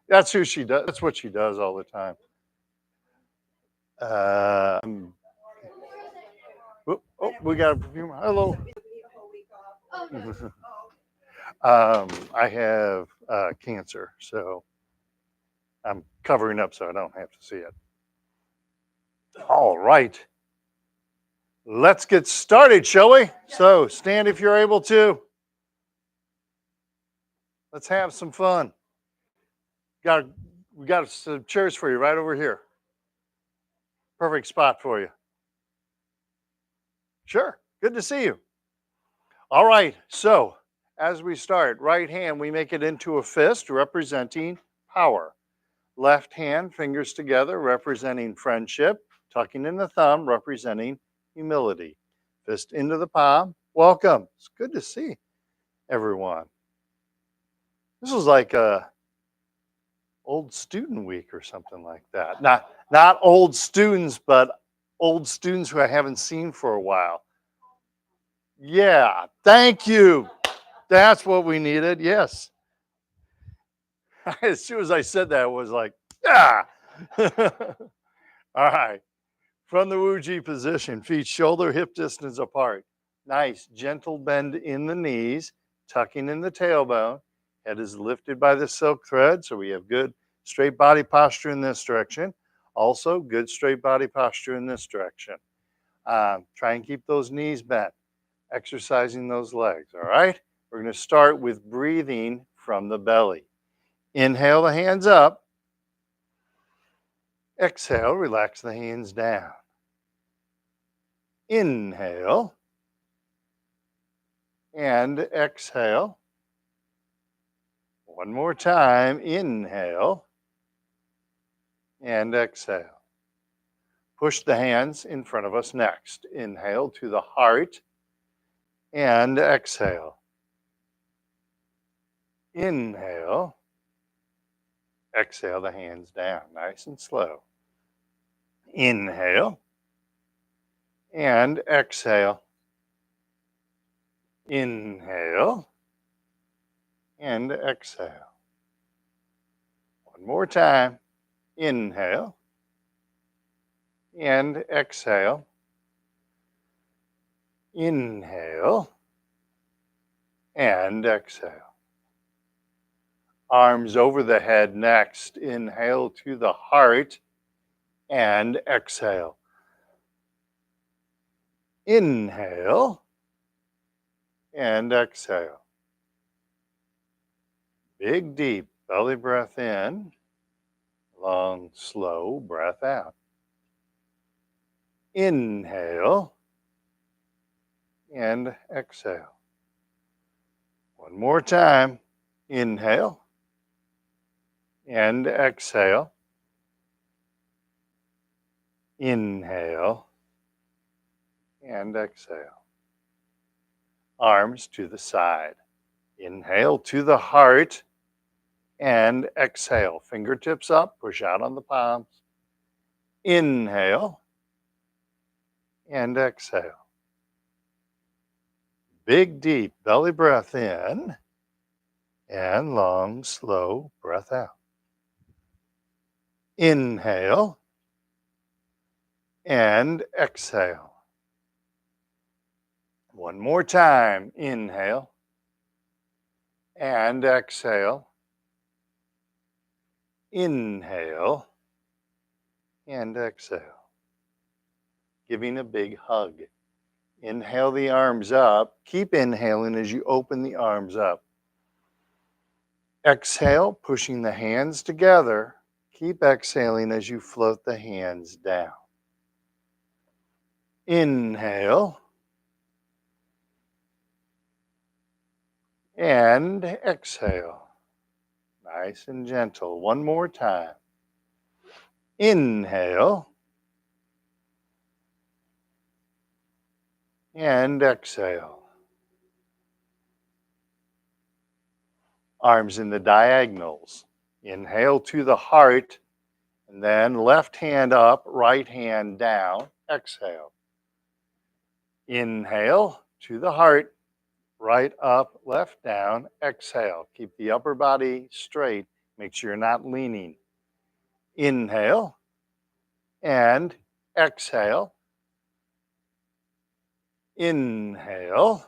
That's who she does. That's what she does all the time. Um, oh, we got a few more. Hello. I have cancer, so I'm covering up so I don't have to see it. All right. Let's get started, shall we? So stand if you're able to. Let's have some fun. We got some chairs for you right over here. Perfect spot for you. Sure. Good to see you. All right. So as we start, right hand, we make it into a fist representing power. Left hand, fingers together, representing friendship. Tucking in the thumb, representing humility. Fist into the palm. Welcome. It's good to see everyone. This is like a old student week or something like that. Not old students, but old students who I haven't seen for a while. Yeah, thank you. That's what we needed. Yes. As soon as I said that, it was like, yeah. All right. From the Wuji position, feet shoulder hip distance apart. Nice, gentle bend in the knees, tucking in the tailbone. Head is lifted by the silk thread, so we have good straight body posture in this direction. Also, good straight body posture in this direction. Try and keep those knees bent, exercising those legs, all right? We're going to start with breathing from the belly. Inhale the hands up. Exhale, relax the hands down. Inhale and exhale. One more time. Inhale and exhale. Push the hands in front of us next. Inhale to the heart and exhale. Inhale. Exhale the hands down, nice and slow. Inhale and exhale. Inhale and exhale. One more time. Inhale and exhale. Inhale and exhale. Arms over the head next. Inhale to the heart and exhale. Inhale and exhale. Big, deep belly breath in. Long, slow breath out. Inhale and exhale. One more time. Inhale and exhale. Inhale and exhale. Arms to the side. Inhale to the heart and exhale. Fingertips up, push out on the palms. Inhale and exhale. Big, deep belly breath in and long, slow breath out. Inhale and exhale. One more time. Inhale and exhale. Inhale and exhale. Giving a big hug. Inhale the arms up. Keep inhaling as you open the arms up. Exhale, pushing the hands together. Keep exhaling as you float the hands down. Inhale and exhale. Nice and gentle. One more time. Inhale and exhale. Arms in the diagonals. Inhale to the heart, and then left hand up, right hand down. Exhale. Inhale to the heart, right up, left down. Exhale. Keep the upper body straight. Make sure you're not leaning. Inhale and exhale. Inhale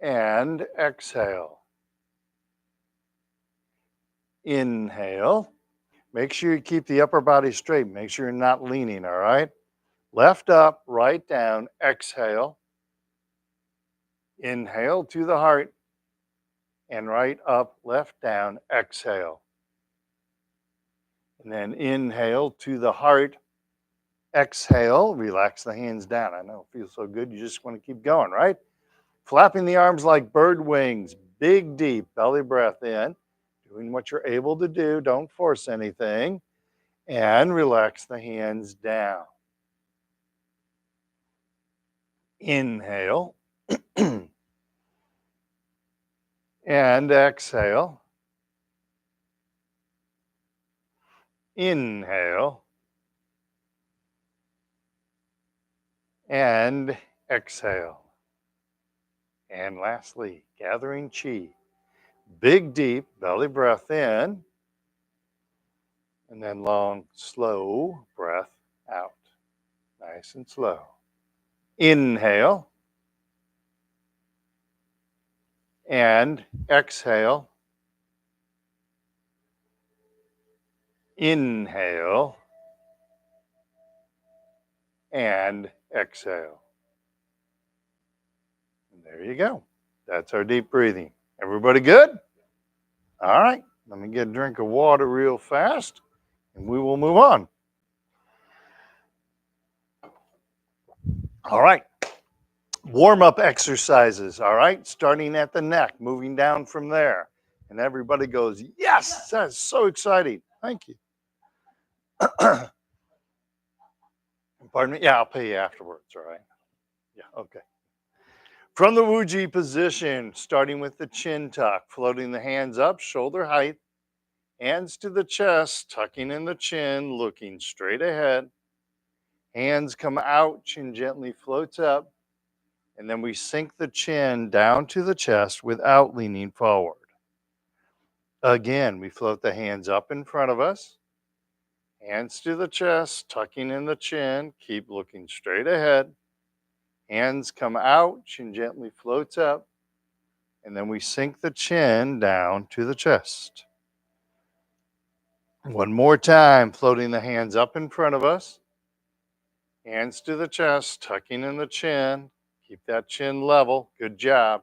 and exhale. Inhale. Make sure you keep the upper body straight. Make sure you're not leaning, all right? Left up, right down, exhale. Inhale to the heart. And right up, left down, exhale. And then inhale to the heart. Exhale, relax the hands down. I know it feels so good. You just want to keep going, right? Flapping the arms like bird wings. Big, deep belly breath in. Doing what you're able to do. Don't force anything. And relax the hands down. Inhale. And exhale. Inhale. And exhale. And lastly, gathering chi. Big, deep belly breath in. And then long, slow breath out. Nice and slow. Inhale. And exhale. Inhale. And exhale. And there you go. That's our deep breathing. Everybody good? All right. Let me get a drink of water real fast and we will move on. All right. Warm up exercises. All right. Starting at the neck, moving down from there. And everybody goes, yes, that's so exciting. Thank you. Pardon me? Yeah, I'll pay you afterwards. All right. Yeah. Okay. From the Wuji position, starting with the chin tuck, floating the hands up, shoulder height, hands to the chest, tucking in the chin, looking straight ahead. Hands come out, chin gently floats up, and then we sink the chin down to the chest without leaning forward. Again, we float the hands up in front of us, hands to the chest, tucking in the chin, keep looking straight ahead. Hands come out, chin gently floats up, and then we sink the chin down to the chest. One more time, floating the hands up in front of us, hands to the chest, tucking in the chin, keep that chin level, good job.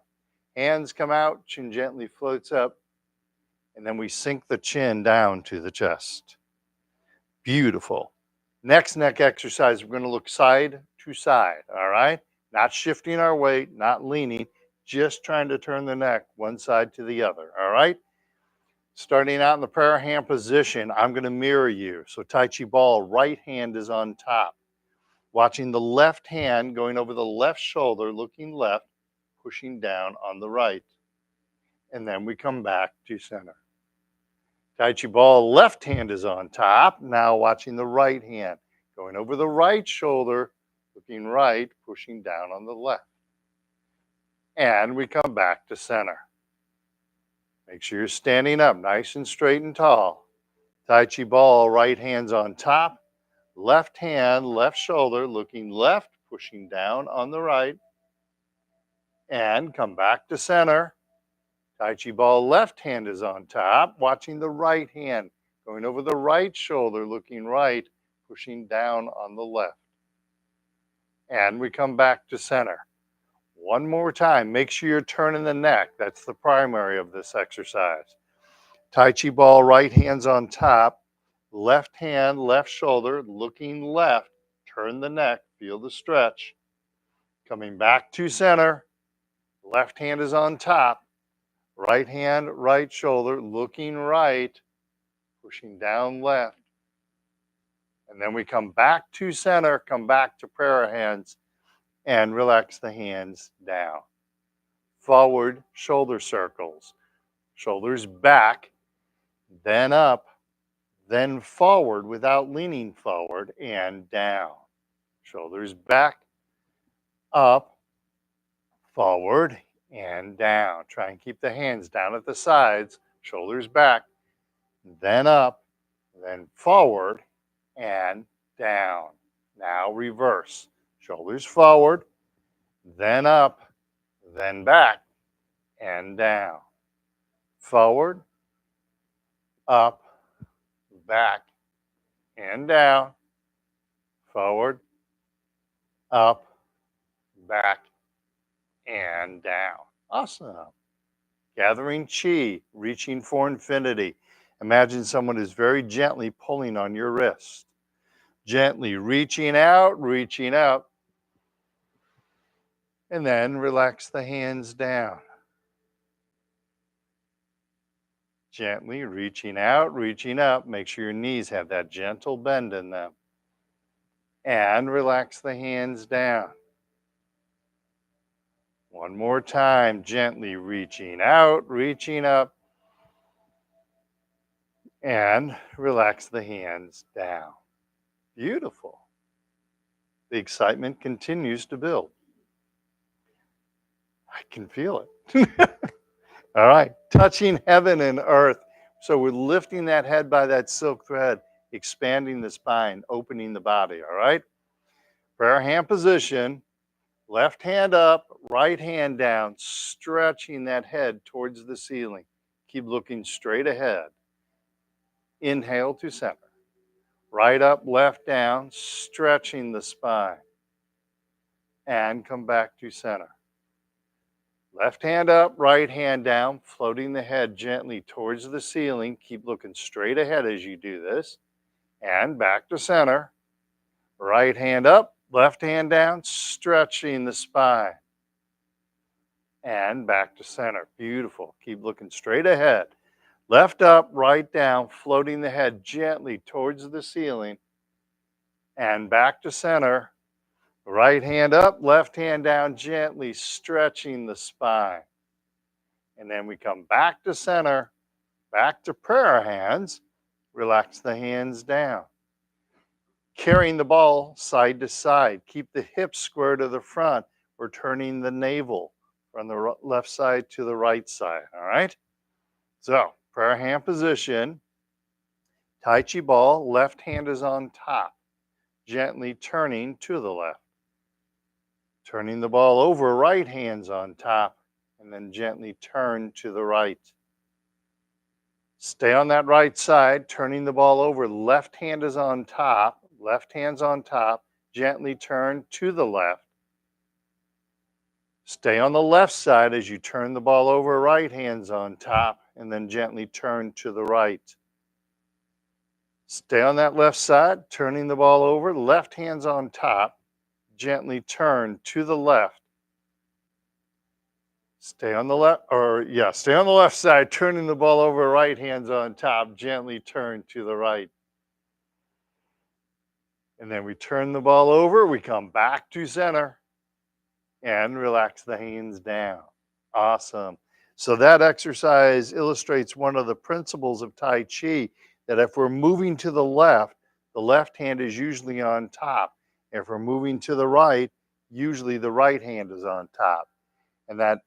Hands come out, chin gently floats up, and then we sink the chin down to the chest. Beautiful. Next neck exercise, we're going to look side to side, all right? Not shifting our weight, not leaning, just trying to turn the neck one side to the other, all right? Starting out in the prayer hand position, I'm going to mirror you. So Tai Chi ball, right hand is on top. Watching the left hand going over the left shoulder, looking left, pushing down on the right. And then we come back to center. Tai Chi ball, left hand is on top. Now watching the right hand, going over the right shoulder, looking right, pushing down on the left. And we come back to center. Make sure you're standing up nice and straight and tall. Tai Chi ball, right hand's on top. Left hand, left shoulder, looking left, pushing down on the right. And come back to center. Tai Chi ball, left hand is on top, watching the right hand, going over the right shoulder, looking right, pushing down on the left. And we come back to center. One more time, make sure you're turning the neck. That's the primary of this exercise. Tai Chi ball, right hand's on top, left hand, left shoulder, looking left, turn the neck, feel the stretch. Coming back to center, left hand is on top, right hand, right shoulder, looking right, pushing down left. And then we come back to center, come back to prayer hands, and relax the hands down. Forward shoulder circles. Shoulders back, then up, then forward without leaning forward, and down. Shoulders back, up, forward, and down. Try and keep the hands down at the sides, shoulders back, then up, then forward and down. Now reverse. Shoulders forward, then up, then back and down. Forward, up, back and down. Forward, up, back and down. Awesome. Gathering chi, reaching for infinity. Imagine someone is very gently pulling on your wrist. Gently reaching out, reaching up, and then relax the hands down. Gently reaching out, reaching up. Make sure your knees have that gentle bend in them. And relax the hands down. One more time, gently reaching out, reaching up, and relax the hands down. Beautiful. The excitement continues to build. I can feel it. All right, touching heaven and earth. So we're lifting that head by that silk thread, expanding the spine, opening the body. All right, prayer hand position, left hand up, right hand down, stretching that head towards the ceiling. Keep looking straight ahead. Inhale to center. Right up, left down, stretching the spine. And come back to center. Left hand up, right hand down, floating the head gently towards the ceiling. Keep looking straight ahead as you do this. And back to center. Right hand up, left hand down, stretching the spine. And back to center. Beautiful. Keep looking straight ahead. Left up, right down, floating the head gently towards the ceiling. And back to center. Right hand up, left hand down, gently stretching the spine. And then we come back to center, back to prayer hands. Relax the hands down. Carrying the ball side to side. Keep the hips square to the front. We're turning the navel from the left side to the right side. All right? So, prayer hand position. Tai Chi ball, left hand is on top. Gently turning to the left. Turning the ball over, right hand's on top. And then gently turn to the right. Stay on that right side, turning the ball over. Left hand is on top. Left hand's on top. Gently turn to the left. Stay on the left side as you turn the ball over. Right hand's on top. And then gently turn to the right. Stay on that left side, turning the ball over. Left hand's on top. Gently turn to the left. Stay on the left side, turning the ball over, right hand's on top, gently turn to the right. And then we turn the ball over, we come back to center and relax the hands down. Awesome. So that exercise illustrates one of the principles of Tai Chi, that if we're moving to the left hand is usually on top. If we're moving to the right, usually the right hand is on top. And that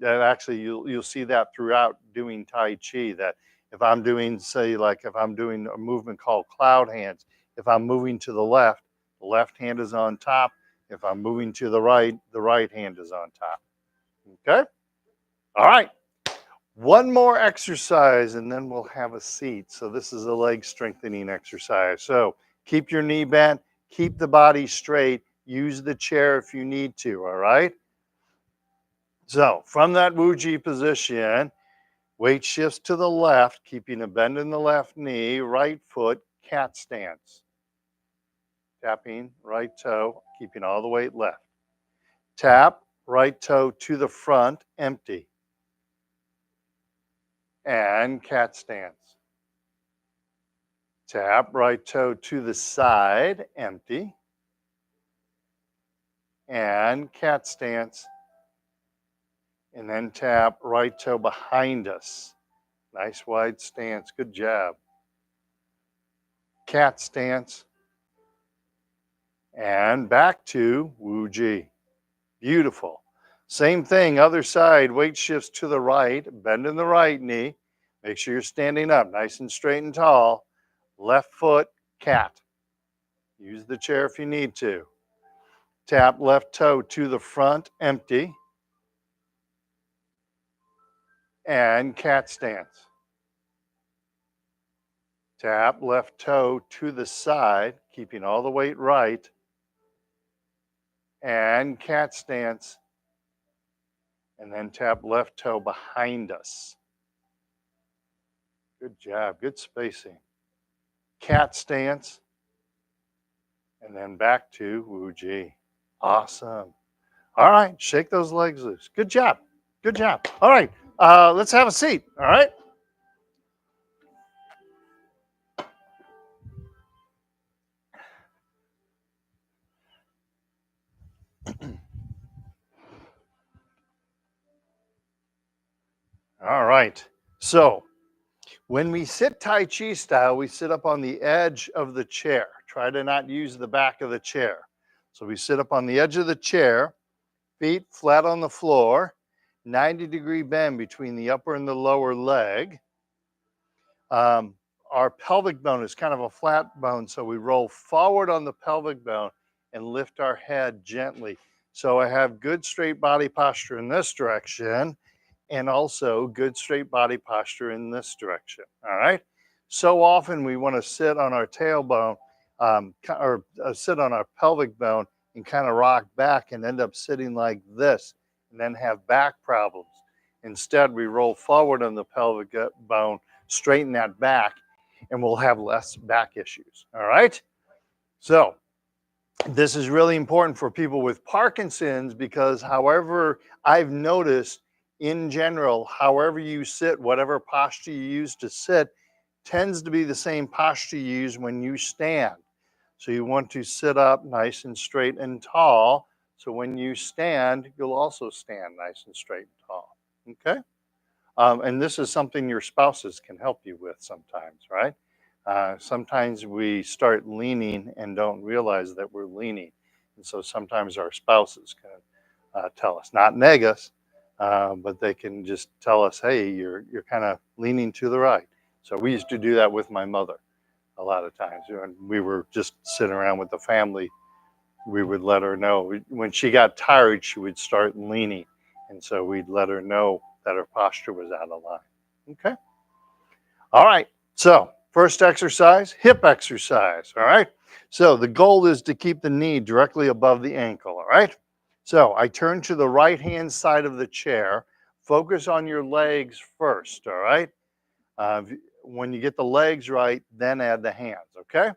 actually you'll see that throughout doing Tai Chi, that if I'm doing, say, like if I'm doing a movement called cloud hands, if I'm moving to the left hand is on top. If I'm moving to the right hand is on top. Okay? All right. One more exercise and then we'll have a seat. So this is a leg strengthening exercise. So keep your knee bent, keep the body straight, use the chair if you need to, all right? So from that Wuji position, weight shifts to the left, keeping a bend in the left knee, right foot, cat stance. Tapping right toe, keeping all the weight left. Tap, right toe to the front, empty. And cat stance. Tap, right toe to the side, empty. And cat stance. And then tap, right toe behind us. Nice wide stance, good job. Cat stance. And back to Wuji. Beautiful. Same thing, other side, weight shifts to the right, bend in the right knee, Make sure you're standing up nice and straight and tall. Left foot, cat. Use the chair if you need to. Tap left toe to the front, empty. And cat stance. Tap left toe to the side, keeping all the weight right. And cat stance. And then tap left toe behind us. Good job, good spacing. Cat stance. And then back to Wu Ji. Awesome. All right, shake those legs loose. Good job. Good job. All right, let's have a seat. All right. All right. So when we sit Tai Chi style, we sit up on the edge of the chair. Try to not use the back of the chair. So we sit up on the edge of the chair, feet flat on the floor, 90-degree bend between the upper and the lower leg. Our pelvic bone is kind of a flat bone, so we roll forward on the pelvic bone and lift our head gently. So I have good straight body posture in this direction and also good straight body posture in this direction. All right. So often we want to sit on our tailbone or sit on our pelvic bone and kind of rock back and end up sitting like this and then have back problems. Instead, we roll forward on the pelvic bone, straighten that back, and we'll have less back issues. All right. So this is really important for people with Parkinson's because, however, I've noticed in general, however you sit, whatever posture you use to sit, tends to be the same posture you use when you stand. So you want to sit up nice and straight and tall. So when you stand, you'll also stand nice and straight and tall. Okay? And this is something your spouses can help you with sometimes, right? Sometimes we start leaning and don't realize that we're leaning. And so sometimes our spouses can tell us, not neg us, but they can just tell us, hey, you're kind of leaning to the right. So we used to do that with my mother a lot of times. When we were just sitting around with the family, we would let her know. When she got tired, she would start leaning. And so we'd let her know that her posture was out of line. Okay? All right. So first exercise, hip exercise. All right. So the goal is to keep the knee directly above the ankle. All right. So I turn to the right hand side of the chair. Focus on your legs first. All right. When you get the legs right, then add the hands. Okay.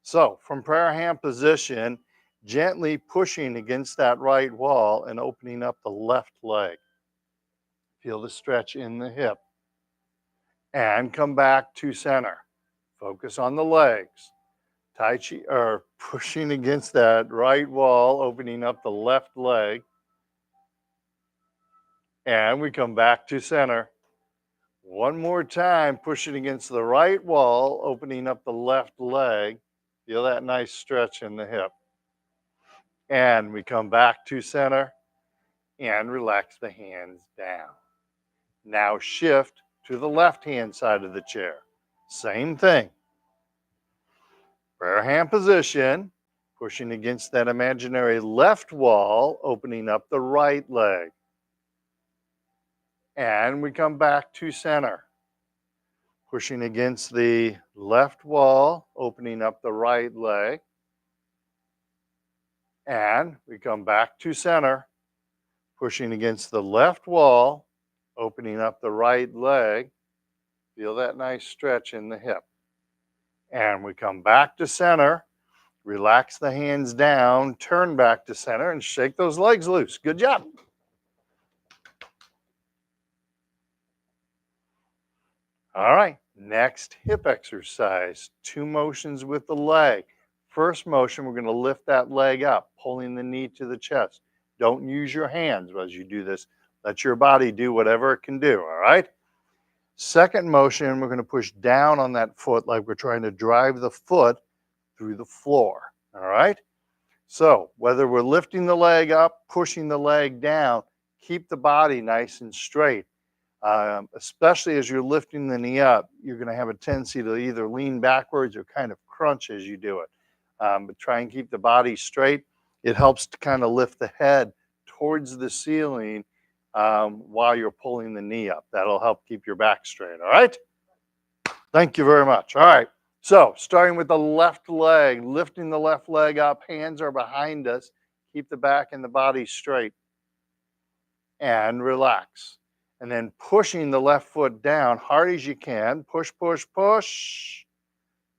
So from prayer hand position, gently pushing against that right wall and opening up the left leg. Feel the stretch in the hip. And come back to center. Focus on the legs. Tai Chi, or pushing against that right wall, opening up the left leg. And we come back to center. One more time, pushing against the right wall, opening up the left leg. Feel that nice stretch in the hip. And we come back to center and relax the hands down. Now shift to the left hand side of the chair. Same thing. Prayer hand position, pushing against that imaginary left wall, opening up the right leg. And we come back to center. Pushing against the left wall, opening up the right leg. And we come back to center. Pushing against the left wall, opening up the right leg. Feel that nice stretch in the hip. And we come back to center. Relax the hands down, turn back to center, and shake those legs loose. Good job. All right, next hip exercise. 2 motions with the leg. First motion, we're going to lift that leg up, pulling the knee to the chest. Don't use your hands as you do this. Let your body do whatever it can do, all right? Second motion, we're going to push down on that foot like we're trying to drive the foot through the floor, all right? So whether we're lifting the leg up, pushing the leg down, keep the body nice and straight. Especially as you're lifting the knee up, you're going to have a tendency to either lean backwards or kind of crunch as you do it. But try and keep the body straight. It helps to kind of lift the head towards the ceiling while you're pulling the knee up. That'll help keep your back straight. All right. Thank you very much. All right. So starting with the left leg, lifting the left leg up, hands are behind us. Keep the back and the body straight and relax. And then pushing the left foot down hard as you can. Push, push, push,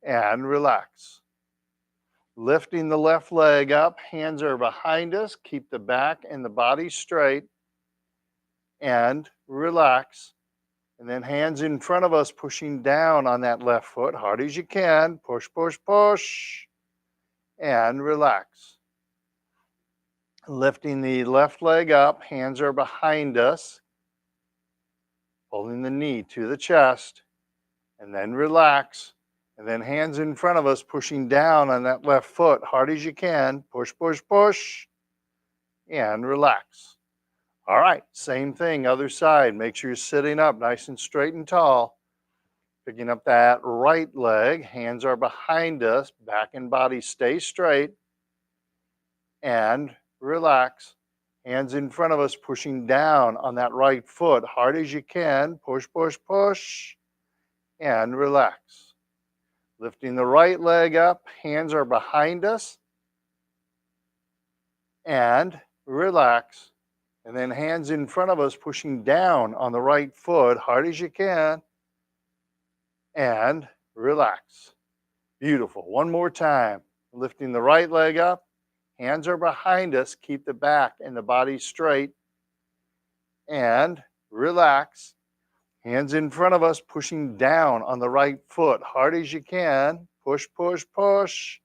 and relax. Lifting the left leg up, hands are behind us. Keep the back and the body straight and relax. And then hands in front of us, pushing down on that left foot hard as you can. Push, push, push, and relax. Lifting the left leg up, hands are behind us. Holding the knee to the chest, and then relax. And then hands in front of us, pushing down on that left foot hard as you can. Push, push, push, and relax. All right, same thing, other side. Make sure you're sitting up nice and straight and tall. Picking up that right leg, hands are behind us, back and body stay straight, and relax. Hands in front of us, pushing down on that right foot hard as you can. Push, push, push, and relax. Lifting the right leg up, hands are behind us, and relax. And then hands in front of us, pushing down on the right foot hard as you can, and relax. Beautiful. One more time. Lifting the right leg up, hands are behind us, keep the back and the body straight, and relax. Hands in front of us, pushing down on the right foot hard as you can. Push, push, push,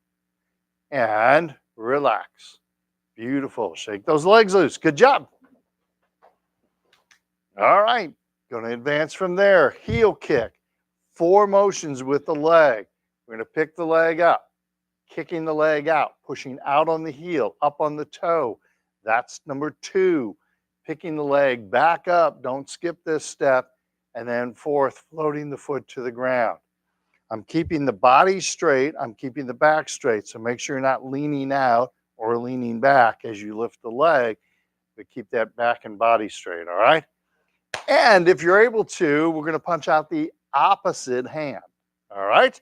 and relax. Beautiful. Shake those legs loose. Good job. All right. Going to advance from there. Heel kick. 4 motions with the leg. We're going to pick the leg up, kicking the leg out, pushing out on the heel, up on the toe. That's number 2. Picking the leg back up. Don't skip this step. And then 4th, floating the foot to the ground. I'm keeping the body straight. I'm keeping the back straight. So make sure you're not leaning out or leaning back as you lift the leg, but keep that back and body straight, all right? And if you're able to, we're going to punch out the opposite hand, all right?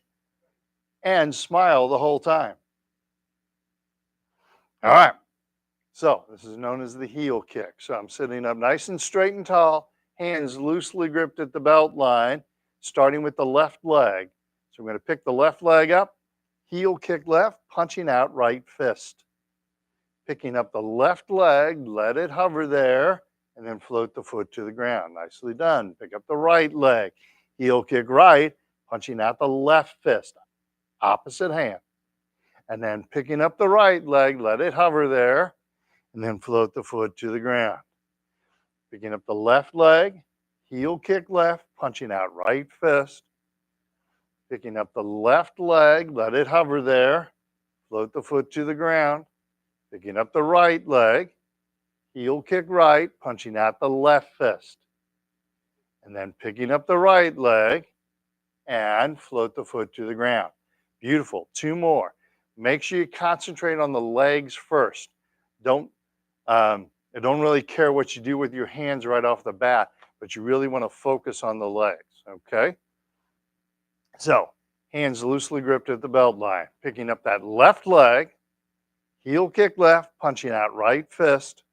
And smile the whole time. All right. So this is known as the heel kick. So I'm sitting up nice and straight and tall, hands loosely gripped at the belt line, starting with the left leg. So I'm going to pick the left leg up, heel kick left, punching out right fist. Picking up the left leg, let it hover there, and then float the foot to the ground. Nicely done. Pick up the right leg, heel kick right, punching out the left fist, opposite hand. And then picking up the right leg, let it hover there, and then float the foot to the ground. Picking up the left leg, heel kick left, punching out right fist. Picking up the left leg, let it hover there, float the foot to the ground. Picking up the right leg, heel kick right, punching out the left fist. And then picking up the right leg and float the foot to the ground. Beautiful. 2 more. Make sure you concentrate on the legs first. I don't really care what you do with your hands right off the bat, but you really want to focus on the legs, okay? So, hands loosely gripped at the belt line. Picking up that left leg, heel kick left, punching out right fist.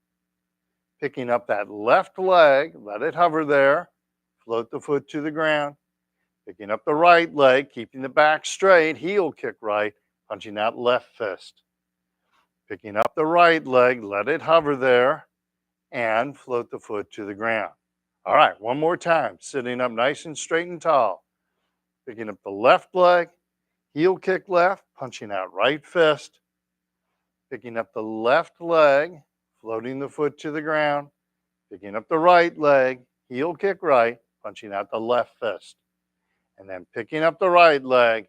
Picking up that left leg, let it hover there, float the foot to the ground. Picking up the right leg, keeping the back straight, heel kick right, punching out left fist. Picking up the right leg, let it hover there, and float the foot to the ground. All right, one more time, sitting up nice and straight and tall. Picking up the left leg, heel kick left, punching out right fist. Picking up the left leg, floating the foot to the ground. Picking up the right leg, heel kick right, punching out the left fist. And then picking up the right leg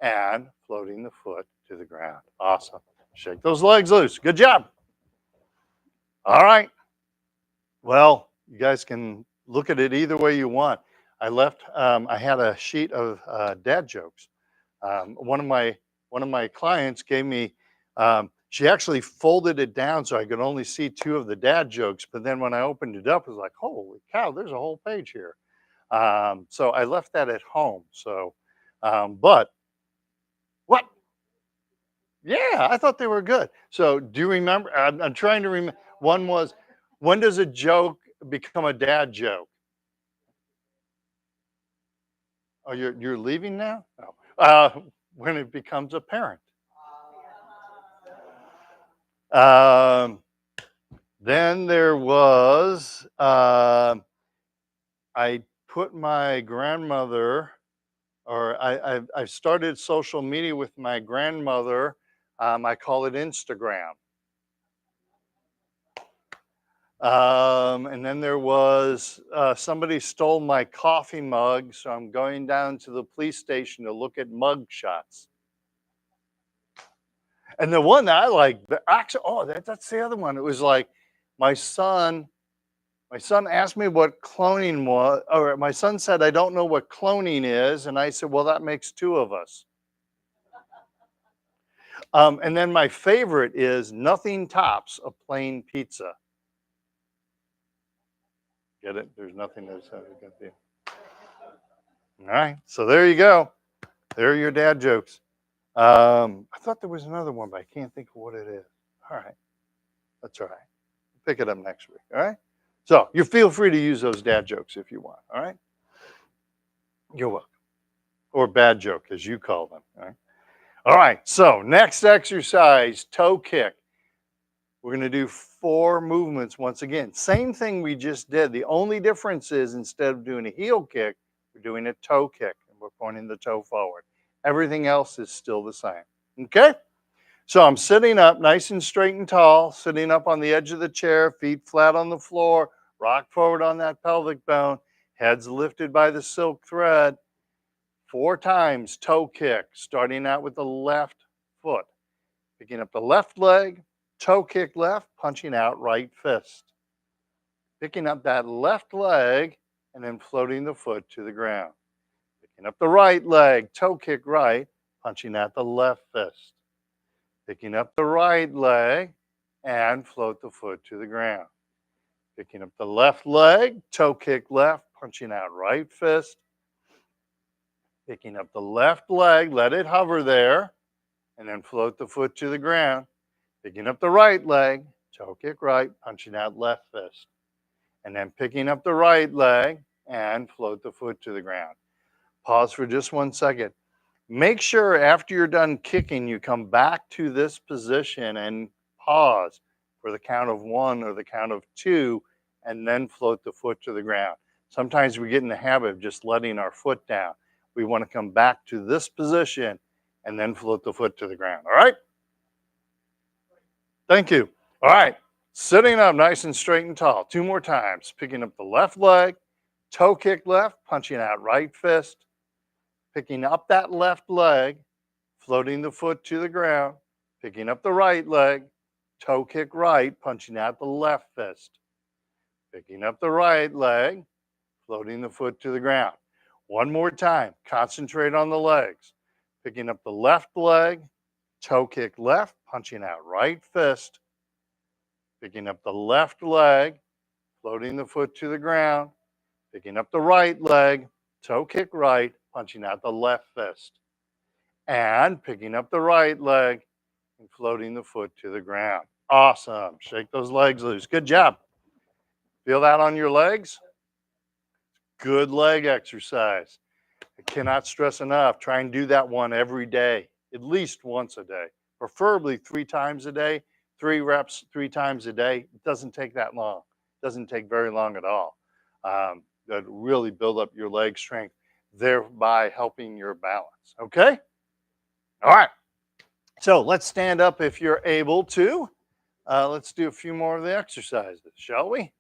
and floating the foot to the ground. Awesome. Shake those legs loose. Good job. All right. Well, you guys can Look at it either way you want. I had a sheet of dad jokes. One of my clients gave me. She actually folded it down so I could only see two of the dad jokes. But then when I opened it up, it was like, holy cow! There's a whole page here. So I left that at home. So, but what? Yeah, I thought they were good. So do you remember? I'm trying to remember. One was, when does a joke become a dad joke? Oh, you're leaving now? No. When it becomes apparent. Um, then there was, I put my grandmother, or I started social media with my grandmother. I call it Instagram. And then there was, somebody stole my coffee mug, so I'm going down to the police station to look at mug shots. And the one that I like, that's the other one. It was like my son, my son asked me what cloning was, or my son said, I don't know what cloning is. And I said, well, that makes two of us. And then my favorite is nothing tops a plain pizza. Get it? There's nothing that's good for you. All right. So there you go. There are your dad jokes. I thought there was another one, but I can't think of what it is. All right. That's all right. Pick it up next week. All right. So you feel free to use those dad jokes if you want. All right. You're welcome. Or bad joke, as you call them. All right. All right. So next exercise, toe kick. We're going to do 4 movements once again. Same thing we just did. The only difference is instead of doing a heel kick, we're doing a toe kick, and we're pointing the toe forward. Everything else is still the same. Okay? So I'm sitting up nice and straight and tall, sitting up on the edge of the chair, feet flat on the floor, rock forward on that pelvic bone, heads lifted by the silk thread. 4 times toe kick, starting out with the left foot. Picking up the left leg, toe kick left, punching out right fist. Picking up that left leg and then floating the foot to the ground. Picking up the right leg, toe kick right, punching out the left fist. Picking up the right leg and float the foot to the ground. Picking up the left leg, toe kick left, punching out right fist. Picking up the left leg, let it hover there, and then float the foot to the ground. Picking up the right leg, toe kick right, punching out left fist. And then picking up the right leg and float the foot to the ground. Pause for just 1 second. Make sure after you're done kicking, you come back to this position and pause for the count of 1 or the count of 2, and then float the foot to the ground. Sometimes we get in the habit of just letting our foot down. We want to come back to this position and then float the foot to the ground. All right? Thank you. All right. Sitting up nice and straight and tall. 2 more times. Picking up the left leg, toe kick left, punching out right fist. Picking up that left leg, floating the foot to the ground. Picking up the right leg, toe kick right, punching out the left fist. Picking up the right leg, floating the foot to the ground. 1 more time. Concentrate on the legs. Picking up the left leg, toe kick left, punching out right fist. Picking up the left leg, floating the foot to the ground. Picking up the right leg, toe kick right, punching out the left fist. And picking up the right leg and floating the foot to the ground. Awesome. Shake those legs loose. Good job. Feel that on your legs? Good leg exercise. I cannot stress enough. Try and do that one every day, at least once a day, preferably 3 times a day, 3 reps 3 times a day. It doesn't take that long. It doesn't take very long at all. That really build up your leg strength, thereby helping your balance. Okay? All right. So let's stand up if you're able to. Let's do a few more of the exercises, shall we?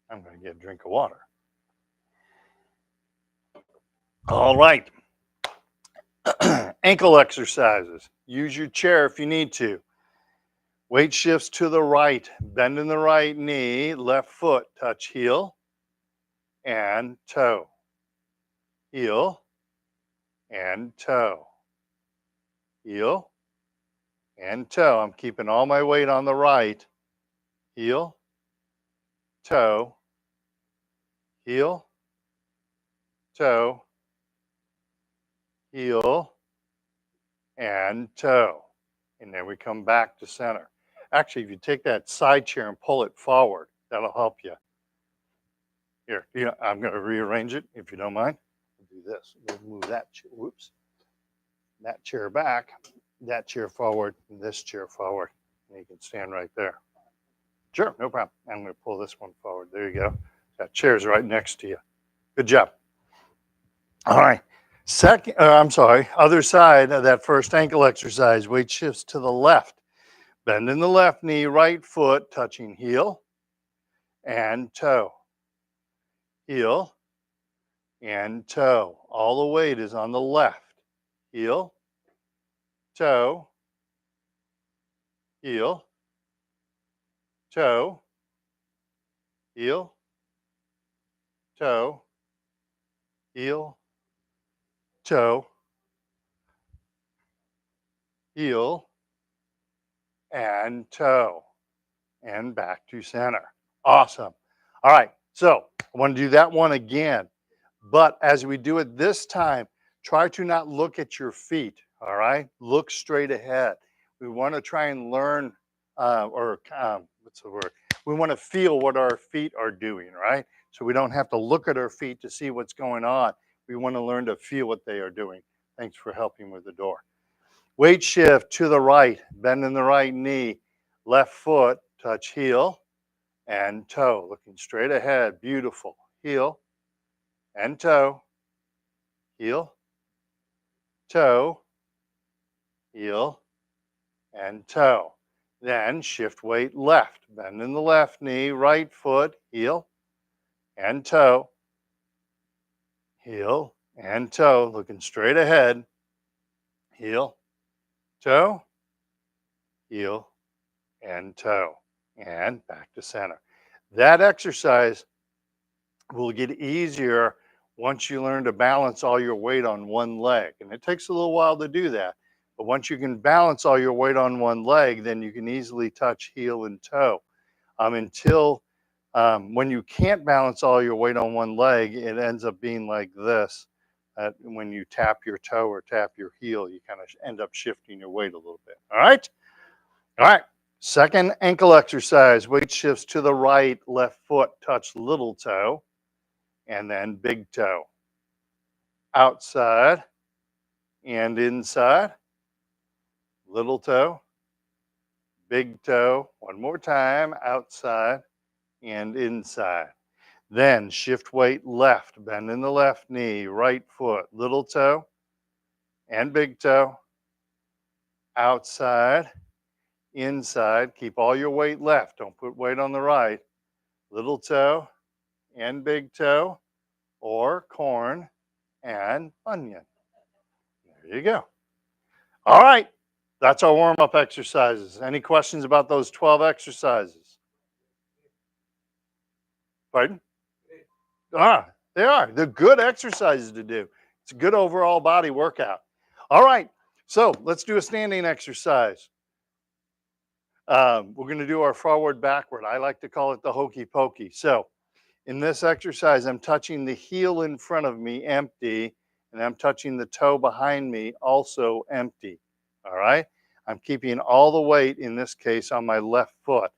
I'm going to get a drink of water. All right. Ankle exercises. Use your chair if you need to. Weight shifts to the right, bend in the right knee, left foot, touch heel and toe, heel and toe, heel and toe. I'm keeping all my weight on the right, heel, toe, heel, toe, heel, and toe. And then we come back to center. Actually, if you take that side chair and pull it forward, that'll help you. Here, I'm going to rearrange it if you don't mind. We'll do this. We'll move that chair. Whoops. That chair back, that chair forward, and this chair forward. And you can stand right there. Sure, no problem. I'm going to pull this one forward. There you go. That chair's right next to you. Good job. All right. I'm sorry, other side of that first ankle exercise. Weight shifts to the left. Bend in the left knee, right foot touching heel and toe. Heel and toe. All the weight is on the left. Heel, toe, heel, toe, heel, toe, heel, toe, heel, and toe. And back to center. Awesome. All right. So I want to do that one again. But as we do it this time, try to not look at your feet. All right. Look straight ahead. We want to try and learn, what's the word? We want to feel what our feet are doing, right? So we don't have to look at our feet to see what's going on. We want to learn to feel what they are doing. Thanks for helping with the door. Weight shift to the right, bend in the right knee, left foot, touch heel and toe, looking straight ahead. Beautiful. Heel and toe, heel, toe, heel, and toe. Then shift weight left, bend in the left knee, right foot, heel and toe, heel and toe, looking straight ahead. Heel, toe, heel, and toe, and back to center. That exercise will get easier once you learn to balance all your weight on one leg. And it takes a little while to do that. But once you can balance all your weight on one leg, then you can easily touch heel and toe. Until when you can't balance all your weight on one leg, it ends up being like this. When you tap your toe or tap your heel, you kind of end up shifting your weight a little bit. All right? All right. Second ankle exercise. Weight shifts to the right, left foot, touch little toe and then big toe. Outside and inside. Little toe, big toe. One more time. Outside and inside. Then shift weight left. Bend in the left knee. Right foot. Little toe and big toe. Outside, inside. Keep all your weight left. Don't put weight on the right. Little toe and big toe. Or corn and onion. There you go. All right. That's our warm up exercises. Any questions about those 12 exercises? Pardon? They are. They're good exercises to do. It's a good overall body workout. All right. So let's do a standing exercise. We're going to do our forward backward. I like to call it the hokey pokey. So in this exercise, I'm touching the heel in front of me empty, and I'm touching the toe behind me also empty. All right. I'm keeping all the weight in this case on my left foot.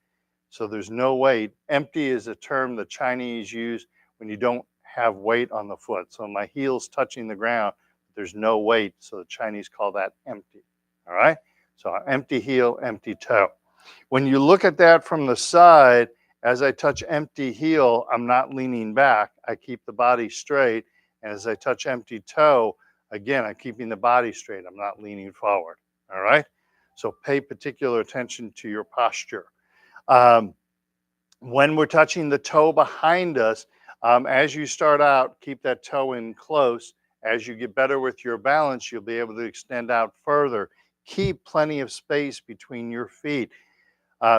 So there's no weight. Empty is a term the Chinese use when you don't have weight on the foot. So my heel's touching the ground, but there's no weight. So the Chinese call that empty. All right. So empty heel, empty toe. When you look at that from the side, as I touch empty heel, I'm not leaning back. I keep the body straight. And as I touch empty toe, again, I'm keeping the body straight. I'm not leaning forward. All right. So pay particular attention to your posture. When we're touching the toe behind us, as you start out, keep that toe in close. As you get better with your balance, you'll be able to extend out further. Keep plenty of space between your feet.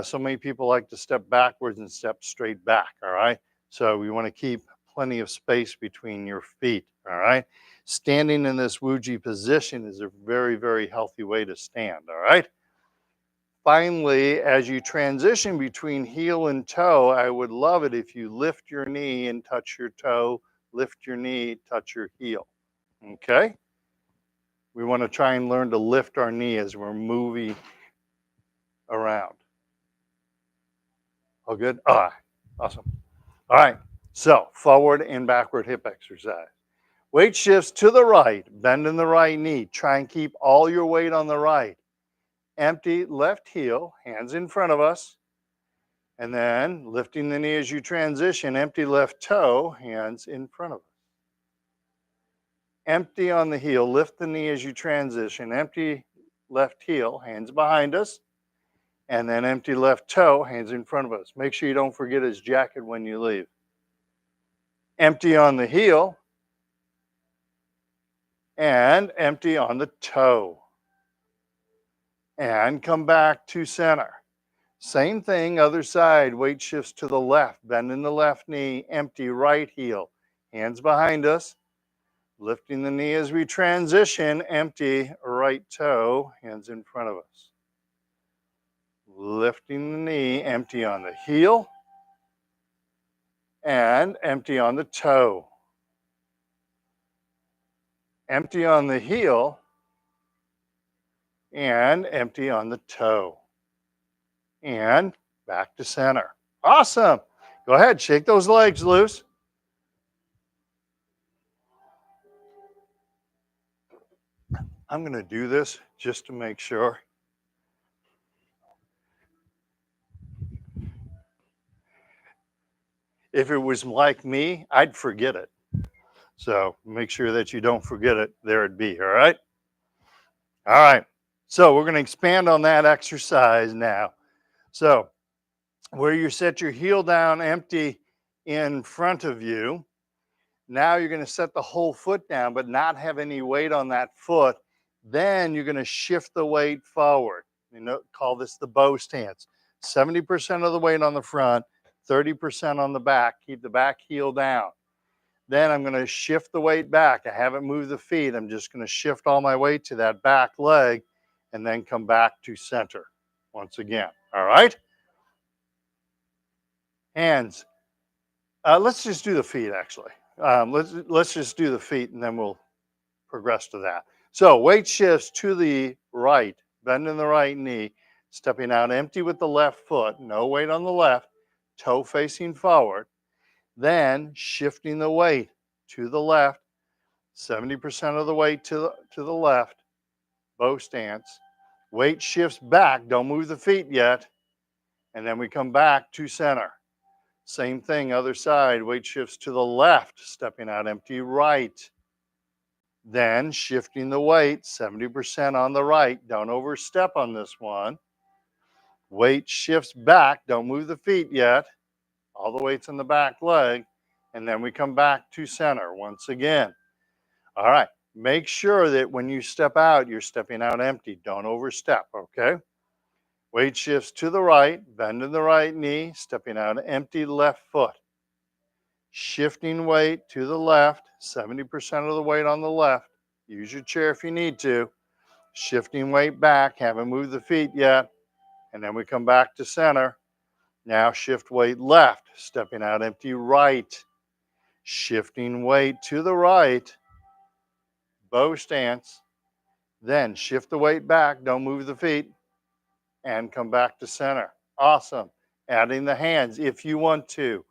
So many people like to step backwards and step straight back, all right? So we want to keep plenty of space between your feet, all right? Standing in this Wuji position is a very, very healthy way to stand, all right? Finally, as you transition between heel and toe, I would love it if you lift your knee and touch your toe, lift your knee, touch your heel, okay? We want to try and learn to lift our knee as we're moving around. All good? All right, awesome. All right, so forward and backward hip exercise. Weight shifts to the right, bend in the right knee. Try and keep all your weight on the right. Empty left heel, hands in front of us. And then lifting the knee as you transition, empty left toe, hands in front of us. Empty on the heel, lift the knee as you transition, empty left heel, hands behind us. And then empty left toe, hands in front of us. Make sure you don't forget his jacket when you leave. Empty on the heel, and empty on the toe. And come back to center. Same thing, other side, weight shifts to the left, bend in the left knee, empty right heel, hands behind us, lifting the knee as we transition, empty right toe, hands in front of us. Lifting the knee, empty on the heel, and empty on the toe. Empty on the heel, and empty on the toe. And back to center. Awesome. Go ahead, shake those legs loose. I'm going to do this just to make sure. If it was like me, I'd forget it. So make sure that you don't forget it. There it'd be, all right? All right. So we're going to expand on that exercise now. So where you set your heel down empty in front of you, now you're going to set the whole foot down, but not have any weight on that foot. Then you're going to shift the weight forward. Call this the bow stance. 70% of the weight on the front, 30% on the back. Keep the back heel down. Then I'm going to shift the weight back. I haven't moved the feet. I'm just going to shift all my weight to that back leg and then come back to center once again. All right? Hands. Let's just do the feet, actually. Let's just do the feet, and then we'll progress to that. So weight shifts to the right, bending the right knee, stepping out empty with the left foot, no weight on the left, toe facing forward. Then shifting the weight to the left, 70% of the weight to the left, bow stance. Weight shifts back, don't move the feet yet. And then we come back to center. Same thing, other side, weight shifts to the left, stepping out empty right. Then shifting the weight, 70% on the right. Don't overstep on this one. Weight shifts back, don't move the feet yet. All the weight's in the back leg. And then we come back to center once again. All right, make sure that when you step out, you're stepping out empty. Don't overstep, okay? Weight shifts to the right, bend in the right knee, stepping out empty left foot. Shifting weight to the left, 70% of the weight on the left. Use your chair if you need to. Shifting weight back, haven't moved the feet yet. And then we come back to center. Now shift weight left, stepping out empty right. Shifting weight to the right, bow stance. Then shift the weight back, don't move the feet, and come back to center. Awesome. Adding the hands if you want to.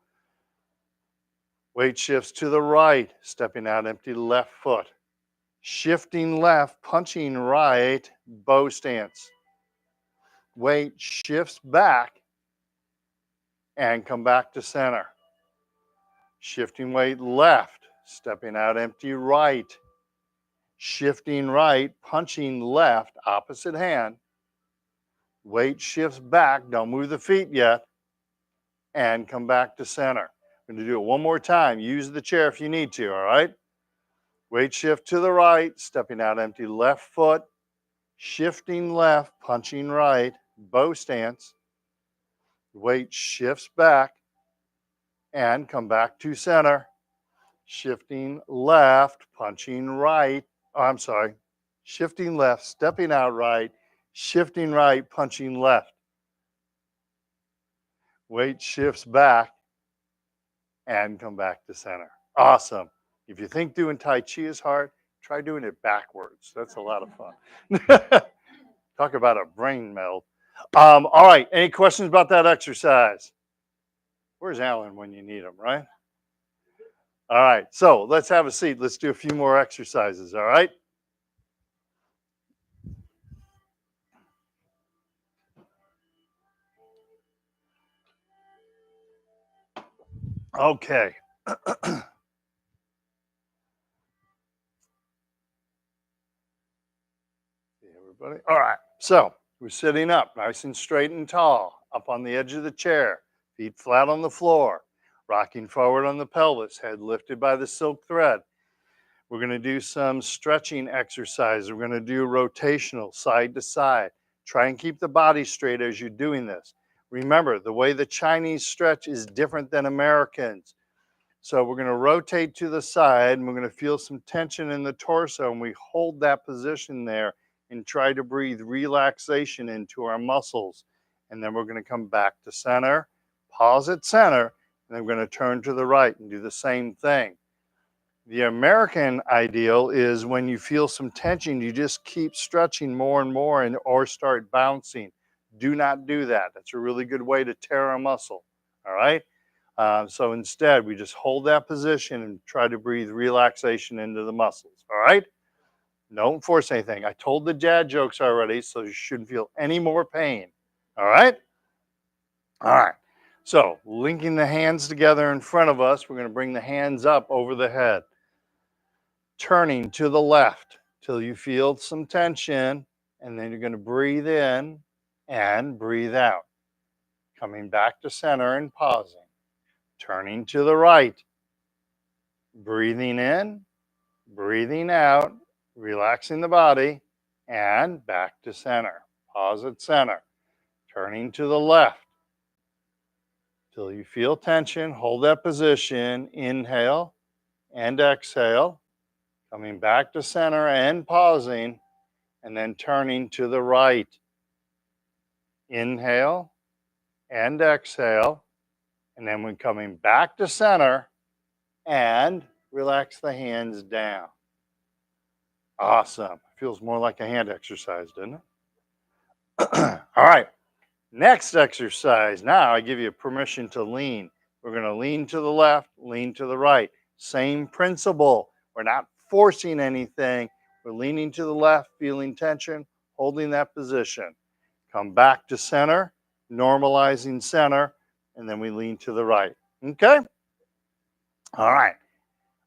Weight shifts to the right, stepping out empty left foot. Shifting left, punching right, bow stance. Weight shifts back and come back to center. Shifting weight left, stepping out empty right. Shifting right, punching left, opposite hand. Weight shifts back, don't move the feet yet, and come back to center. I'm going to do it one more time. Use the chair if you need to, all right? Weight shift to the right, stepping out empty left foot, shifting left, punching right, bow stance. Weight shifts back and come back to center. Shifting left, punching right. Oh, I'm sorry. Shifting left, stepping out right, shifting right, punching left. Weight shifts back and come back to center. Awesome. If you think doing Tai Chi is hard, try doing it backwards. That's a lot of fun. Talk about a brain melt. All right. Any questions about that exercise? Where's Alan when you need him, right? All right. So let's have a seat. Let's do a few more exercises. All right. Okay. Everybody. All right. So we're sitting up nice and straight and tall, up on the edge of the chair, feet flat on the floor, rocking forward on the pelvis, head lifted by the silk thread. We're going to do some stretching exercises. We're going to do rotational side to side. Try and keep the body straight as you're doing this. Remember, the way the Chinese stretch is different than Americans. So we're going to rotate to the side and we're going to feel some tension in the torso, and we hold that position there and try to breathe relaxation into our muscles. And then we're going to come back to center, pause at center, and then we're going to turn to the right and do the same thing. The American ideal is when you feel some tension, you just keep stretching more and more or start bouncing. Do not do that. That's a really good way to tear a muscle. All right. So instead, we just hold that position and try to breathe relaxation into the muscles. All right. Don't force anything. I told the dad jokes already, so you shouldn't feel any more pain. All right. All right. So linking the hands together in front of us, we're going to bring the hands up over the head. Turning to the left till you feel some tension, and then you're going to breathe in and breathe out. Coming back to center and pausing. Turning to the right. Breathing in, breathing out, relaxing the body, and back to center. Pause at center. Turning to the left till you feel tension. Hold that position. Inhale and exhale. Coming back to center and pausing, and then turning to the right. Inhale and exhale, and then we're coming back to center and relax the hands down. Awesome. Feels more like a hand exercise, doesn't it? All right. Next exercise. Now I give you permission to lean. We're going to lean to the left, lean to the right. Same principle. We're not forcing anything. We're leaning to the left, feeling tension, holding that position. Come back to center, normalizing center, and then we lean to the right. Okay? All right.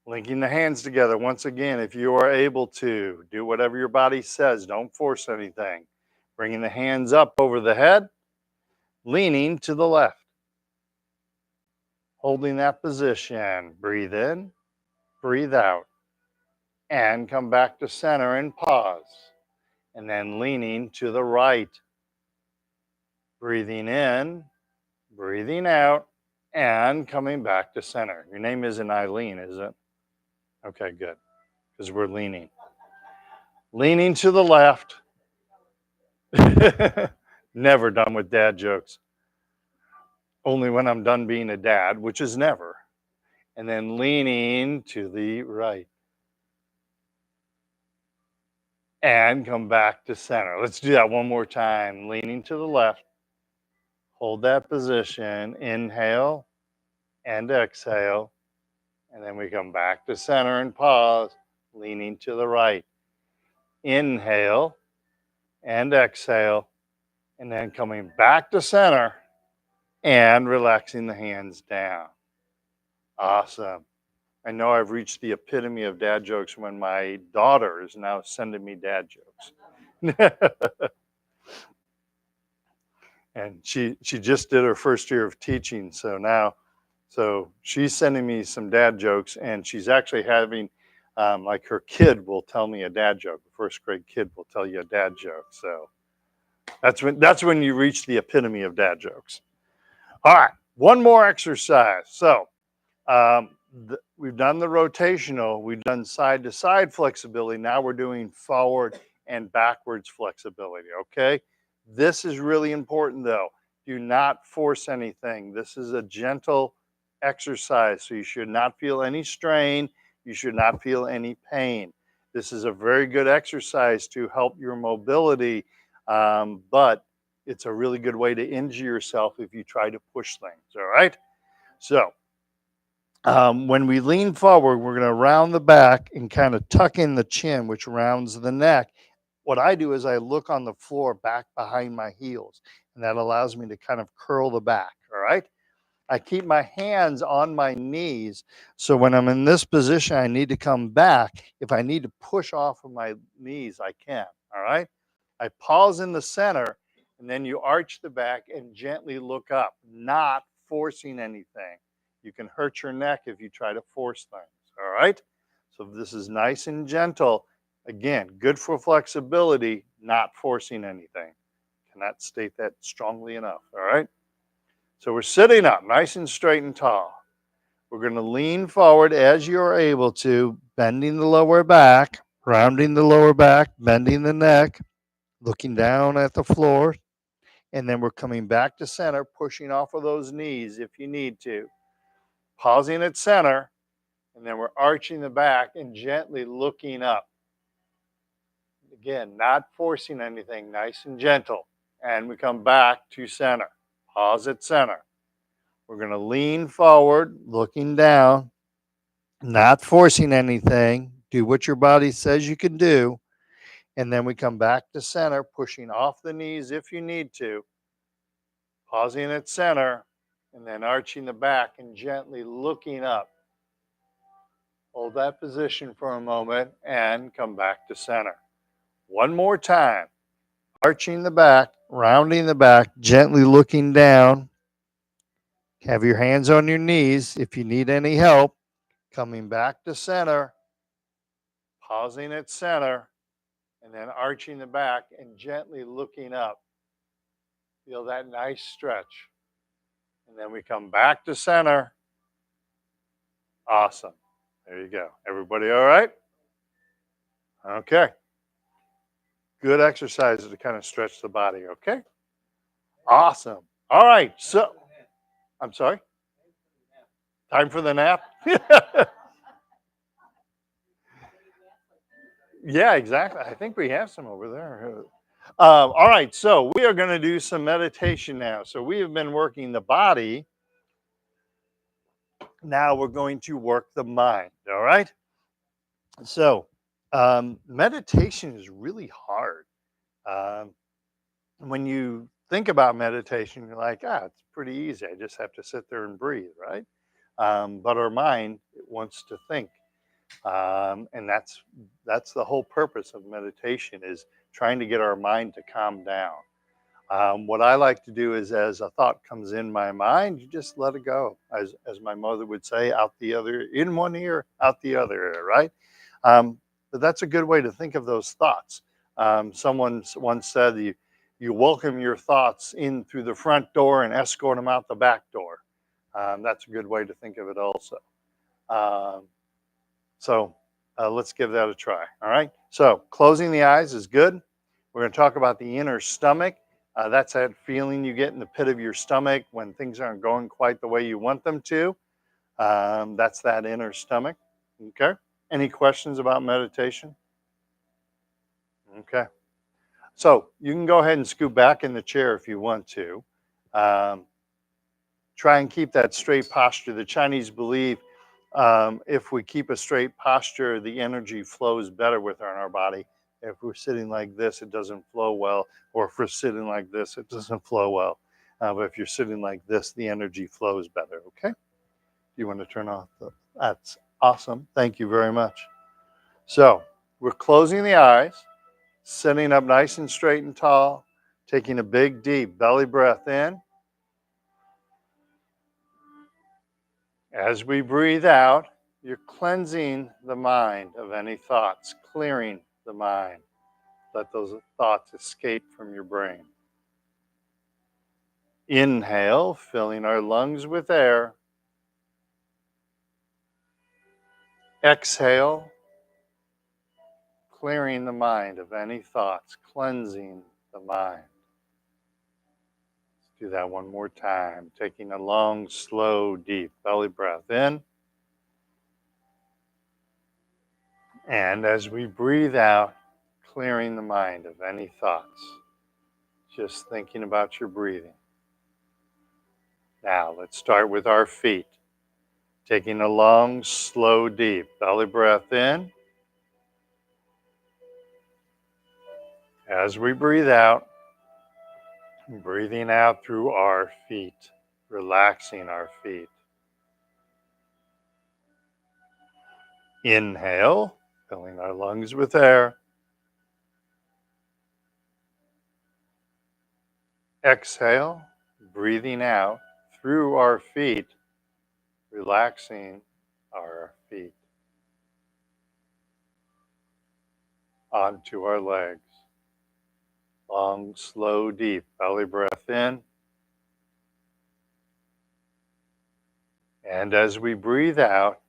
Linking the hands together. Once again, if you are able to, do whatever your body says. Don't force anything. Bringing the hands up over the head, leaning to the left. Holding that position. Breathe in, breathe out, and come back to center and pause. And then leaning to the right. Breathing in, breathing out, and coming back to center. Your name isn't Eileen, is it? Okay, good. Because we're leaning. Leaning to the left. Never done with dad jokes. Only when I'm done being a dad, which is never. And then leaning to the right. And come back to center. Let's do that one more time. Leaning to the left. Hold that position. Inhale and exhale. And then we come back to center and pause. Leaning to the right. Inhale and exhale. And then coming back to center and relaxing the hands down. Awesome. I know I've reached the epitome of dad jokes when my daughter is now sending me dad jokes. And she just did her first year of teaching, so she's sending me some dad jokes, and she's actually having like her kid will tell me a dad joke. The first grade kid will tell you a dad joke. So that's when you reach the epitome of dad jokes. All right, one more exercise. So we've done the rotational, we've done side to side flexibility. Now we're doing forward and backwards flexibility. Okay. This is really important though. Do not force anything. This is a gentle exercise. So you should not feel any strain. You should not feel any pain. This is a very good exercise to help your mobility, but it's a really good way to injure yourself if you try to push things. All right. So when we lean forward, we're going to round the back and kind of tuck in the chin, which rounds the neck. What I do is I look on the floor back behind my heels, and that allows me to kind of curl the back. All right. I keep my hands on my knees. So when I'm in this position, I need to come back. If I need to push off of my knees, I can. All right. I pause in the center, and then you arch the back and gently look up, not forcing anything. You can hurt your neck if you try to force things. All right. So this is nice and gentle. Again, good for flexibility, not forcing anything. Cannot state that strongly enough. All right. So we're sitting up nice and straight and tall. We're going to lean forward as you're able to, bending the lower back, rounding the lower back, bending the neck, looking down at the floor. And then we're coming back to center, pushing off of those knees if you need to. Pausing at center, and then we're arching the back and gently looking up. Again, not forcing anything, nice and gentle. And we come back to center. Pause at center. We're going to lean forward, looking down, not forcing anything. Do what your body says you can do. And then we come back to center, pushing off the knees if you need to, pausing at center, and then arching the back and gently looking up. Hold that position for a moment and come back to center. One more time. Arching the back, rounding the back, gently looking down. Have your hands on your knees if you need any help. Coming back to center, pausing at center, and then arching the back and gently looking up. Feel that nice stretch. And then we come back to center. Awesome. There you go. Everybody all right? Okay. Good exercises to kind of stretch the body, okay? Awesome. All right. So, I'm sorry? Time for the nap? Yeah, exactly. I think we have some over there. All right. So, we are going to do some meditation now. So, we have been working the body. Now, we're going to work the mind. All right. So, meditation is really hard. Um, when you think about meditation, you're like, it's pretty easy. I just have to sit there and breathe, right? But our mind wants to think, and that's the whole purpose of meditation is trying to get our mind to calm down. What I like to do is, as a thought comes in my mind, you just let it go. As my mother would say, out the other, in one ear, out the other ear, right? But that's a good way to think of those thoughts. Someone once said, you welcome your thoughts in through the front door and escort them out the back door. That's a good way to think of it also. Um, so let's give that a try. All right. So closing the eyes is good. We're going to talk about the inner stomach. That's that feeling you get in the pit of your stomach when things aren't going quite the way you want them to. That's that inner stomach. Okay. Any questions about meditation? Okay. So you can go ahead and scoot back in the chair if you want to. Um, Try and keep that straight posture. The Chinese believe if we keep a straight posture, the energy flows better within our body. If we're sitting like this, it doesn't flow well. Or if we're sitting like this, it doesn't flow well. But if you're sitting like this, the energy flows better. Okay? You want to turn off the. That's awesome. Thank you very much. So we're closing the eyes, sitting up nice and straight and tall, taking a big, deep belly breath in. As we breathe out, you're cleansing the mind of any thoughts, clearing the mind. Let those thoughts escape from your brain. Inhale, filling our lungs with air. Exhale, clearing the mind of any thoughts, cleansing the mind. Let's do that one more time. Taking a long, slow, deep belly breath in. And as we breathe out, clearing the mind of any thoughts, just thinking about your breathing. Now, let's start with our feet. Taking a long, slow, deep belly breath in. As we breathe out, breathing out through our feet, relaxing our feet. Inhale, filling our lungs with air. Exhale, breathing out through our feet, relaxing our feet. Onto our legs. Long, slow, deep belly breath in. And as we breathe out,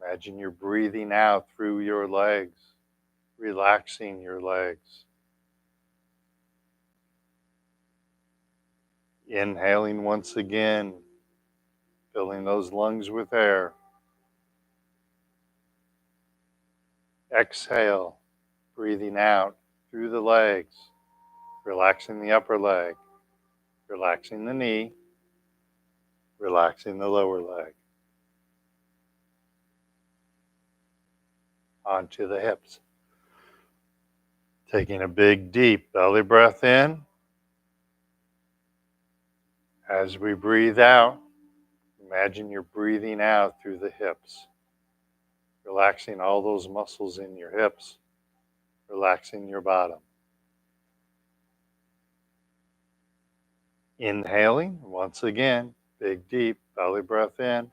imagine you're breathing out through your legs, relaxing your legs. Inhaling once again, filling those lungs with air. Exhale, breathing out through the legs, relaxing the upper leg, relaxing the knee, relaxing the lower leg. Onto the hips. Taking a big, deep belly breath in. As we breathe out, imagine you're breathing out through the hips, relaxing all those muscles in your hips, relaxing your bottom. Inhaling, once again, big, deep belly breath in.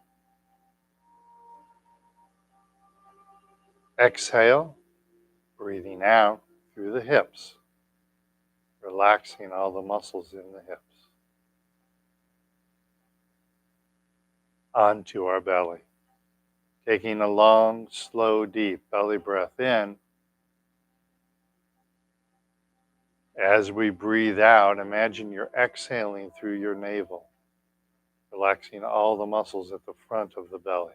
Exhale, breathing out through the hips, relaxing all the muscles in the hips. Onto our belly. Taking a long, slow, deep belly breath in. As we breathe out, imagine you're exhaling through your navel, relaxing all the muscles at the front of the belly.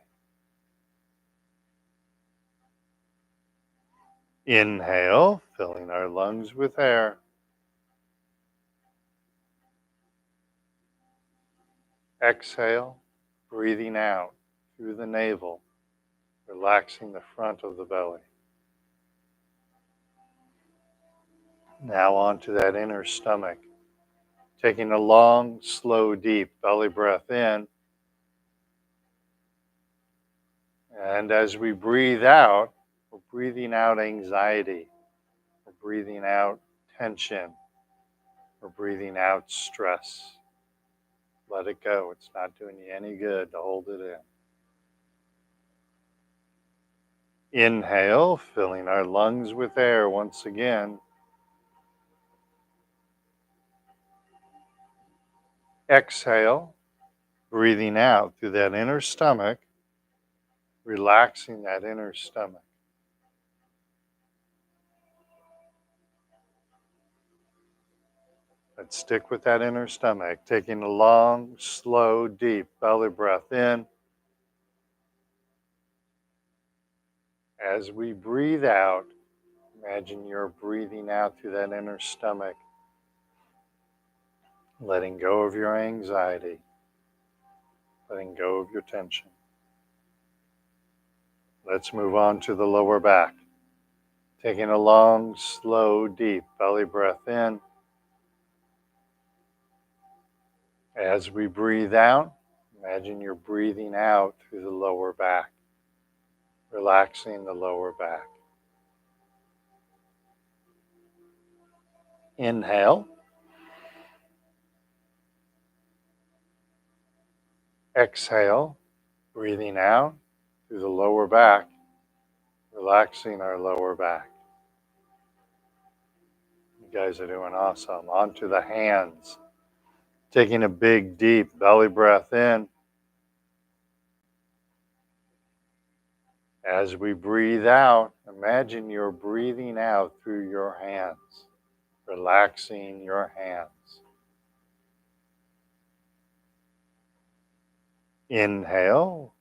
Inhale, filling our lungs with air. Exhale, breathing out through the navel, relaxing the front of the belly. Now onto that inner stomach. Taking a long, slow, deep belly breath in. And as we breathe out, we're breathing out anxiety. We're breathing out tension. We're breathing out stress. Let it go. It's not doing you any good to hold it in. Inhale, filling our lungs with air once again. Exhale, breathing out through that inner stomach, relaxing that inner stomach. Let's stick with that inner stomach, taking a long, slow, deep belly breath in. As we breathe out, imagine you're breathing out through that inner stomach, letting go of your anxiety, letting go of your tension. Let's move on to the lower back. Taking a long, slow, deep belly breath in. As we breathe out, imagine you're breathing out through the lower back, relaxing the lower back. Inhale. Exhale, breathing out through the lower back, relaxing our lower back. You guys are doing awesome. Onto the hands. Taking a big, deep belly breath in. As we breathe out, imagine you're breathing out through your hands, relaxing your hands. Inhale,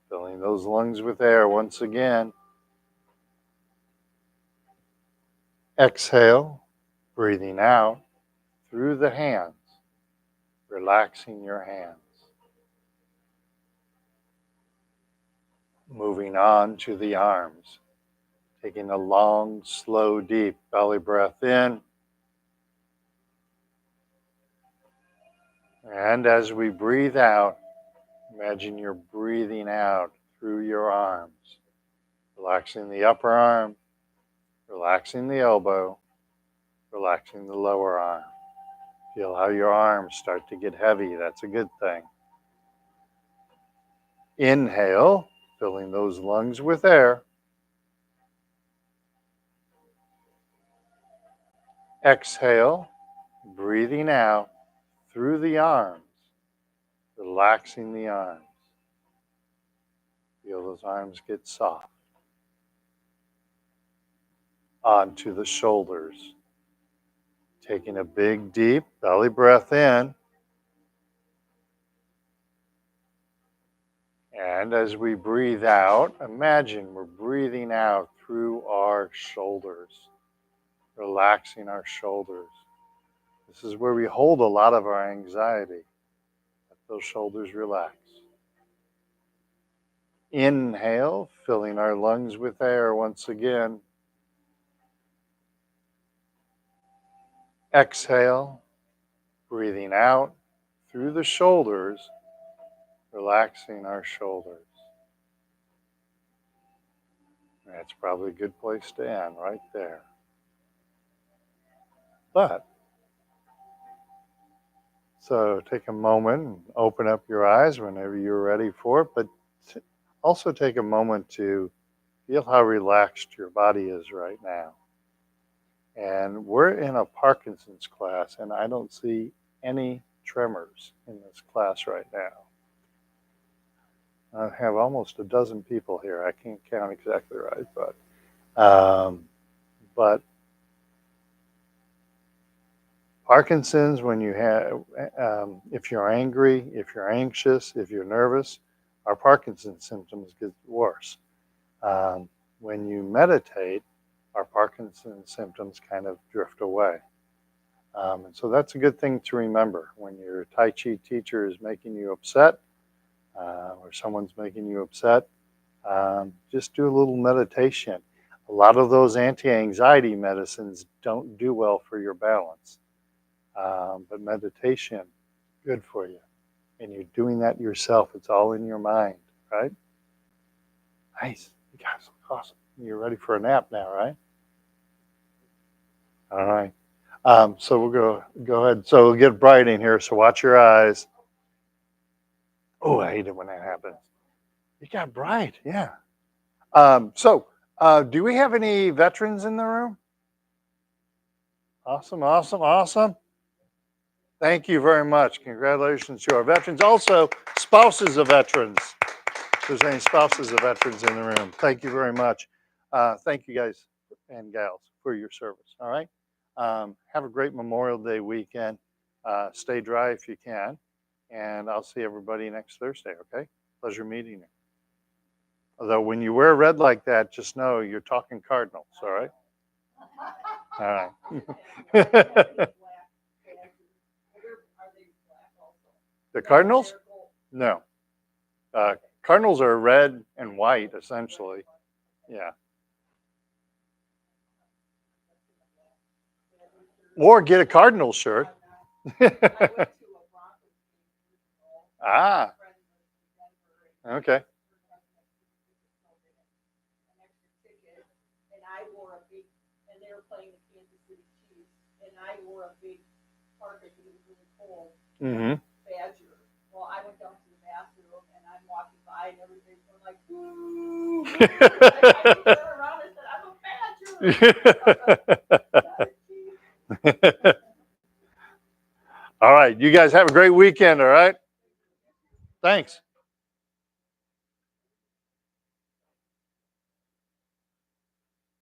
filling those lungs with air once again. Exhale, breathing out through the hands, relaxing your hands. Moving on to the arms, taking a long, slow, deep belly breath in. And as we breathe out, imagine you're breathing out through your arms, relaxing the upper arm, relaxing the elbow, relaxing the lower arm. Feel how your arms start to get heavy. That's a good thing. Inhale, filling those lungs with air. Exhale, breathing out through the arms, relaxing the arms. Feel those arms get soft. Onto the shoulders. Taking a big, deep belly breath in. And as we breathe out, imagine we're breathing out through our shoulders, relaxing our shoulders. This is where we hold a lot of our anxiety. Let those shoulders relax. Inhale, filling our lungs with air once again. Exhale, breathing out through the shoulders, relaxing our shoulders. That's probably a good place to end right there. But, so take a moment and open up your eyes whenever you're ready for it, but also take a moment to feel how relaxed your body is right now. And we're in a Parkinson's class, and I don't see any tremors in this class right now. I have almost a dozen people here. I can't count exactly right, but Parkinson's, when you have, if you're angry, if you're anxious, if you're nervous, our Parkinson's symptoms get worse. When you meditate, our Parkinson's symptoms kind of drift away. And so that's a good thing to remember when your Tai Chi teacher is making you upset, or someone's making you upset. Just do a little meditation. A lot of those anti-anxiety medicines don't do well for your balance. But meditation, good for you. And you're doing that yourself. It's all in your mind, right? Nice. You guys look awesome. You're ready for a nap now, right? All right. So we'll go ahead. So we'll get bright in here. So watch your eyes. Oh, I hate it when that happens. You got bright, yeah. Do we have any veterans in the room? Awesome, awesome, awesome. Thank you very much. Congratulations to our veterans. Also, spouses of veterans. If there's any spouses of veterans in the room, thank you very much. Thank you guys and gals for your service. All right. Have a great Memorial Day weekend. Stay dry if you can. And I'll see everybody next Thursday, okay? Pleasure meeting you. Although when you wear red like that, just know you're talking Cardinals, all right? All right. The Cardinals? No. Cardinals are red and white, essentially. Yeah. Or get a Cardinals shirt. Ah. Okay. Mm-hmm. Well, I went down to the bathroom and I'm walking by and everybody's going like, "Woo!" I turned around and said, "I'm a Badger." All right, you You guys have a great weekend, all right? Thanks.